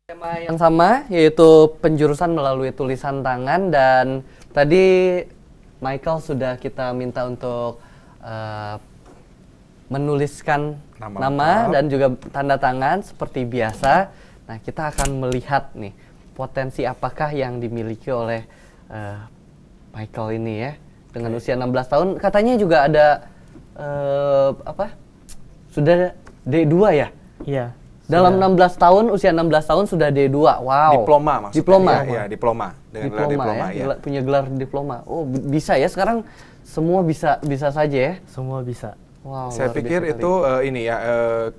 Tema yang sama, yaitu penjurusan melalui tulisan tangan. Dan tadi Michael sudah kita minta untuk menuliskan nama dan juga tanda tangan seperti biasa. Nah, kita akan melihat nih potensi apakah yang dimiliki oleh Michael ini ya. Dengan usia 16 tahun, katanya juga ada sudah D2 ya? Iya. Dalam 16 tahun, usia 16 tahun sudah D2. Wow. Diploma maksudnya. Diploma. Iya, diploma. Dengan gelar diploma ya. Punya gelar diploma. Oh, bisa ya sekarang semua bisa saja ya. Semua bisa. Wow. Saya pikir itu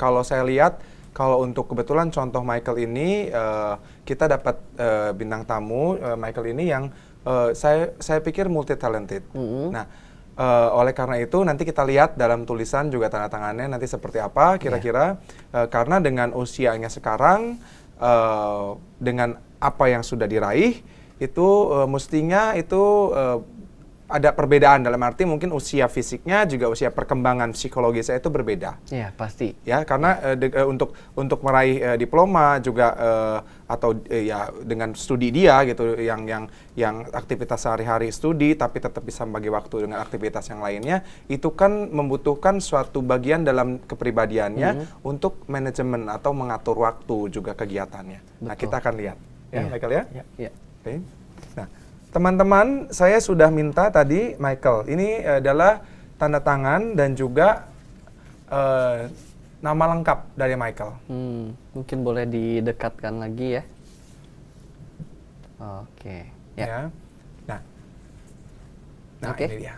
kalau saya lihat kalau untuk kebetulan contoh Michael ini kita dapat bintang tamu Michael ini yang saya pikir multi talented. Nah, oleh karena itu nanti kita lihat dalam tulisan juga tanda tangannya nanti seperti apa kira-kira karena dengan usianya sekarang dengan apa yang sudah diraih itu mestinya itu ada perbedaan dalam arti mungkin usia fisiknya juga usia perkembangan psikologisnya itu berbeda. Iya, pasti. Ya, karena untuk meraih diploma juga atau ya dengan studi dia gitu yang aktivitas sehari-hari studi tapi tetap bisa membagi waktu dengan aktivitas yang lainnya, itu kan membutuhkan suatu bagian dalam kepribadiannya untuk manajemen atau mengatur waktu juga kegiatannya. Betul. Nah, kita akan lihat ya, Michael ya. Iya. Oke. Nah, teman-teman, saya sudah minta tadi Michael. Ini adalah tanda tangan dan juga nama lengkap dari Michael. Mungkin boleh didekatkan lagi ya. Oke. Ya. Nah, Oke. ini dia.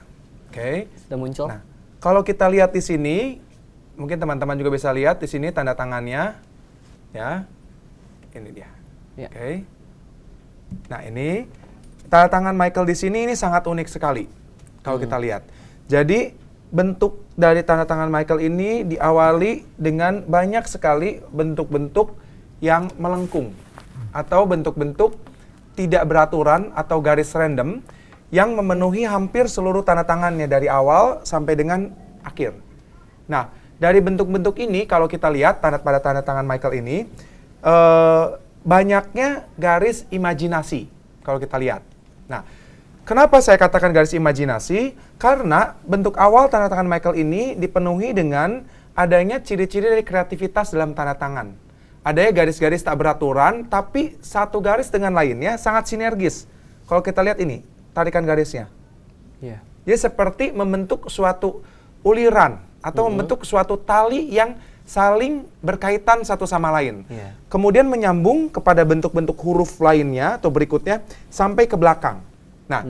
Oke. Sudah muncul. Nah, kalau kita lihat di sini, mungkin teman-teman juga bisa lihat di sini tanda tangannya. Ya. Ini dia. Ya. Oke. Nah, ini tanda tangan Michael di sini ini sangat unik sekali kalau kita lihat. Jadi bentuk dari tanda tangan Michael ini diawali dengan banyak sekali bentuk-bentuk yang melengkung atau bentuk-bentuk tidak beraturan atau garis random yang memenuhi hampir seluruh tanda tangannya dari awal sampai dengan akhir. Nah, dari bentuk-bentuk ini kalau kita lihat pada tanda tangan Michael ini banyaknya garis imajinasi kalau kita lihat. Nah, kenapa saya katakan garis imajinasi? Karena bentuk awal tanda tangan Michael ini dipenuhi dengan adanya ciri-ciri dari kreativitas dalam tanda tangan. Adanya garis-garis tak beraturan, tapi satu garis dengan lainnya sangat sinergis. Kalau kita lihat ini, tarikan garisnya. Iya. Dia seperti membentuk suatu uliran atau membentuk suatu tali yang saling berkaitan satu sama lain. Yeah. Kemudian menyambung kepada bentuk-bentuk huruf lainnya atau berikutnya sampai ke belakang. Nah,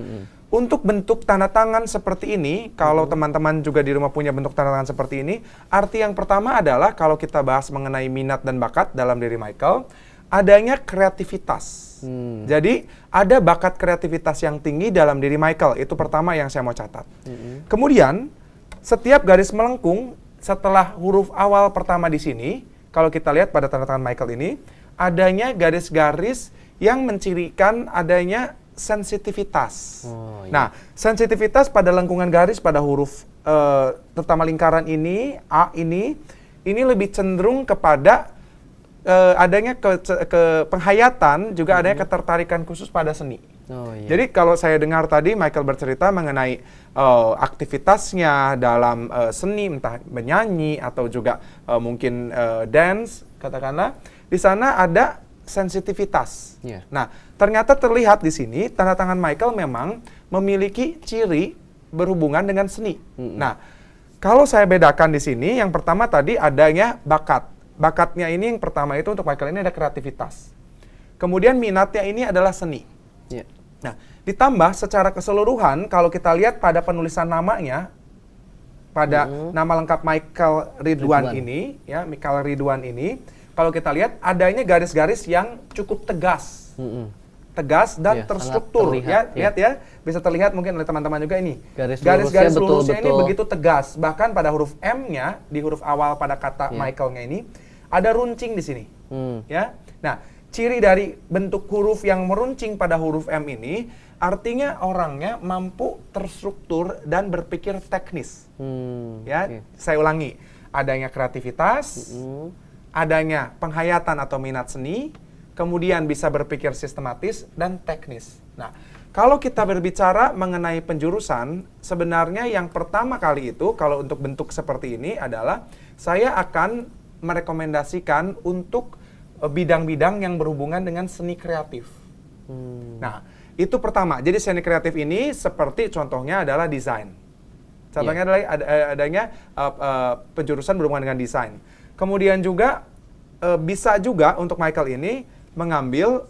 untuk bentuk tanda tangan seperti ini, kalau teman-teman juga di rumah punya bentuk tanda tangan seperti ini, arti yang pertama adalah kalau kita bahas mengenai minat dan bakat dalam diri Michael, adanya kreativitas. Jadi, ada bakat kreativitas yang tinggi dalam diri Michael. Itu pertama yang saya mau catat. Kemudian, setiap garis melengkung setelah huruf awal pertama di sini, kalau kita lihat pada tanda tangan Michael ini, adanya garis-garis yang mencirikan adanya sensitivitas. Nah, sensitivitas pada lengkungan garis pada huruf, terutama lingkaran ini, A ini lebih cenderung kepada adanya penghayatan, juga adanya ketertarikan khusus pada seni. Oh, iya. Jadi kalau saya dengar tadi Michael bercerita mengenai aktivitasnya dalam seni, entah menyanyi atau juga mungkin dance, katakanlah, di sana ada sensitivitas. Yeah. Nah, ternyata terlihat di sini tanda tangan Michael memang memiliki ciri berhubungan dengan seni. Nah, kalau saya bedakan di sini, yang pertama tadi adanya bakat. Bakatnya ini yang pertama itu untuk Michael ini ada kreativitas. Kemudian minatnya ini adalah seni. Yeah. Nah, ditambah secara keseluruhan kalau kita lihat pada penulisan namanya, pada nama lengkap Michael Ridwan ini, ya Michael Ridwan ini, kalau kita lihat adanya garis-garis yang cukup tegas, tegas dan terstruktur, ya, lihat ya, bisa terlihat mungkin oleh teman-teman juga ini. Garis-garis lurusnya ini begitu tegas, bahkan pada huruf M-nya di huruf awal pada kata Michael-nya ini ada runcing di sini, ya. Nah, ciri dari bentuk huruf yang meruncing pada huruf M ini artinya orangnya mampu terstruktur dan berpikir teknis. Ya, saya ulangi, adanya kreativitas, adanya penghayatan atau minat seni, kemudian bisa berpikir sistematis dan teknis. Nah, kalau kita berbicara mengenai penjurusan, sebenarnya yang pertama kali itu, kalau untuk bentuk seperti ini adalah, saya akan merekomendasikan untuk bidang-bidang yang berhubungan dengan seni kreatif. Nah, itu pertama. Jadi seni kreatif ini seperti contohnya adalah desain. Contohnya adalah adanya penjurusan berhubungan dengan desain. Kemudian juga bisa juga untuk Michael ini mengambil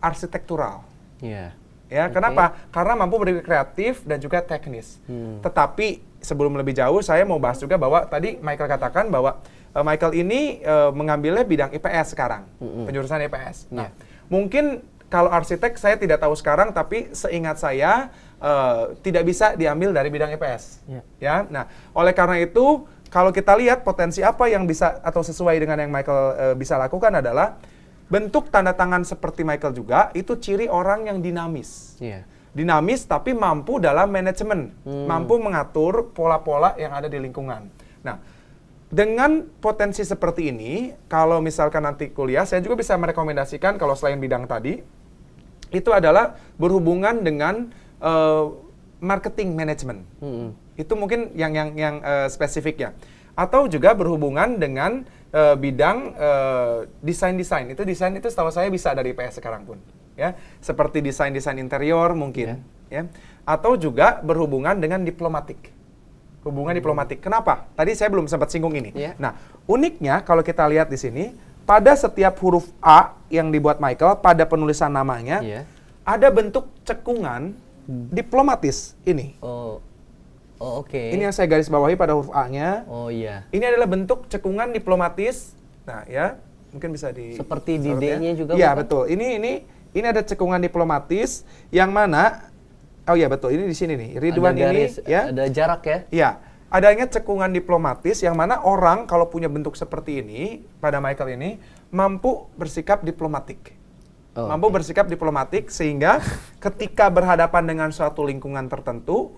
arsitektural. Ya, Kenapa? Karena mampu berpikir kreatif dan juga teknis. Tetapi sebelum lebih jauh, saya mau bahas juga bahwa tadi Michael katakan bahwa Michael ini mengambilnya bidang IPS sekarang, penjurusan IPS. Nah, mungkin kalau arsitek saya tidak tahu sekarang, tapi seingat saya tidak bisa diambil dari bidang IPS. Nah, oleh karena itu, kalau kita lihat potensi apa yang bisa atau sesuai dengan yang Michael bisa lakukan adalah bentuk tanda tangan seperti Michael juga, itu ciri orang yang dinamis. Dinamis tapi mampu dalam manajemen, mampu mengatur pola-pola yang ada di lingkungan. Nah, dengan potensi seperti ini, kalau misalkan nanti kuliah, saya juga bisa merekomendasikan kalau selain bidang tadi, itu adalah berhubungan dengan marketing management. Itu mungkin yang spesifiknya. Atau juga berhubungan dengan bidang desain-desain. Desain itu setahu saya bisa dari IPS sekarang pun. Seperti desain-desain interior mungkin. Atau juga berhubungan dengan diplomatik. Hubungan diplomatik. Kenapa? Tadi saya belum sempat singgung ini. Nah, uniknya kalau kita lihat di sini, pada setiap huruf A yang dibuat Michael, pada penulisan namanya, ada bentuk cekungan diplomatis ini. Oke. Ini yang saya garis bawahi pada huruf A-nya. Ini adalah bentuk cekungan diplomatis. Nah, mungkin bisa di seperti di D-nya juga. Iya, betul. Ini ada cekungan diplomatis yang mana betul. Ini di sini nih. Ridwan ada garis, ini ada jarak ya? Iya. Adanya cekungan diplomatis yang mana orang kalau punya bentuk seperti ini pada Michael ini mampu bersikap diplomatik. Mampu bersikap diplomatik sehingga ketika berhadapan dengan suatu lingkungan tertentu,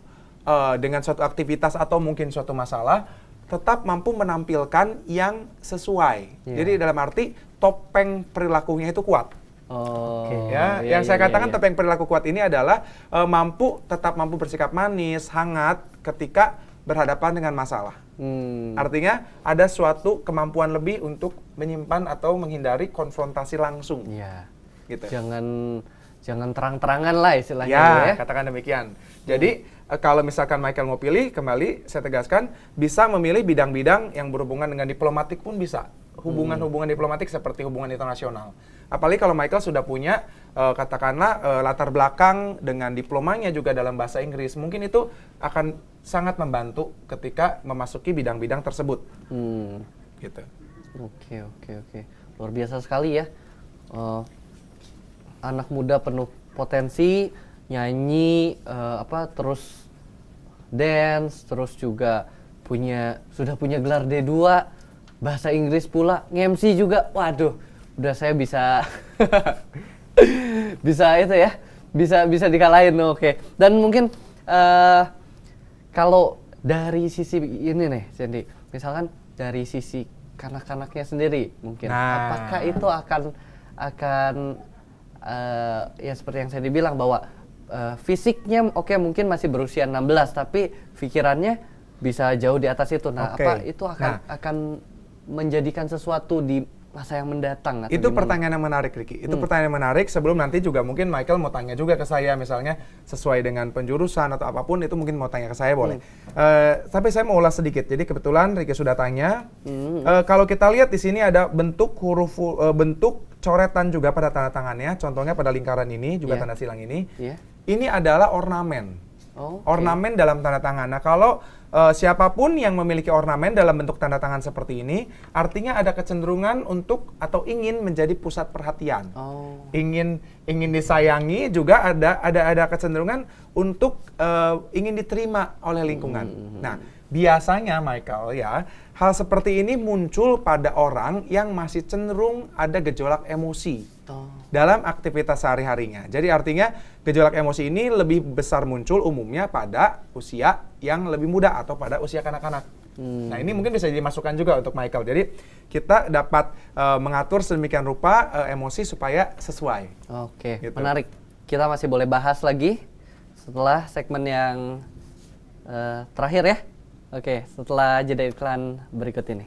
dengan suatu aktivitas atau mungkin suatu masalah, tetap mampu menampilkan yang sesuai. Jadi dalam arti topeng perilakunya itu kuat. Yang saya katakan topeng perilaku kuat ini adalah tetap mampu bersikap manis, hangat ketika berhadapan dengan masalah. Artinya ada suatu kemampuan lebih untuk menyimpan atau menghindari konfrontasi langsung. Gitu. Jangan terang-terangan lah istilahnya. Katakan demikian. Jadi kalau misalkan Michael mau pilih, kembali saya tegaskan, bisa memilih bidang-bidang yang berhubungan dengan diplomatik pun bisa. Hubungan-hubungan diplomatik seperti hubungan internasional. Apalagi kalau Michael sudah punya, katakanlah, latar belakang dengan diplomanya juga dalam bahasa Inggris. Mungkin itu akan sangat membantu ketika memasuki bidang-bidang tersebut. Gitu. Oke. Luar biasa sekali ya. Anak muda penuh potensi, nyanyi, terus dance, terus juga sudah punya gelar D2, bahasa Inggris pula, nge-MC juga. Waduh, udah saya bisa bisa dikalahin. Oke. Dan mungkin kalau dari sisi ini nih, Sandy, misalkan dari sisi kanak-kanaknya sendiri, mungkin apakah itu akan ya seperti yang saya dibilang bahwa fisiknya mungkin masih berusia 16, tapi pikirannya bisa jauh di atas itu. Apa itu akan menjadikan sesuatu di masa yang mendatang? Atau itu gimana? pertanyaan yang menarik, Ricky. Itu pertanyaan yang menarik. Sebelum nanti juga mungkin Michael mau tanya juga ke saya, misalnya sesuai dengan penjurusan atau apapun, itu mungkin mau tanya ke saya, boleh. Tapi saya mau ulas sedikit. Jadi kebetulan Ricky sudah tanya. Kalau kita lihat di sini ada bentuk bentuk coretan juga pada tanda tangannya. Contohnya pada lingkaran ini, juga tanda silang ini. Ini adalah ornamen. Ornamen dalam tanda tangan. Nah, kalau siapapun yang memiliki ornamen dalam bentuk tanda tangan seperti ini, artinya ada kecenderungan untuk atau ingin menjadi pusat perhatian. Ingin disayangi, juga ada kecenderungan untuk ingin diterima oleh lingkungan. Nah, biasanya Michael hal seperti ini muncul pada orang yang masih cenderung ada gejolak emosi dalam aktivitas sehari-harinya. Jadi artinya gejolak emosi ini lebih besar muncul umumnya pada usia yang lebih muda atau pada usia kanak-kanak. Nah, ini mungkin bisa dimasukkan juga untuk Michael. Jadi kita dapat mengatur sedemikian rupa emosi supaya sesuai. Oke, Gitu. menarik. Kita masih boleh bahas lagi setelah segmen yang terakhir ya. Oke, setelah jeda iklan berikut ini.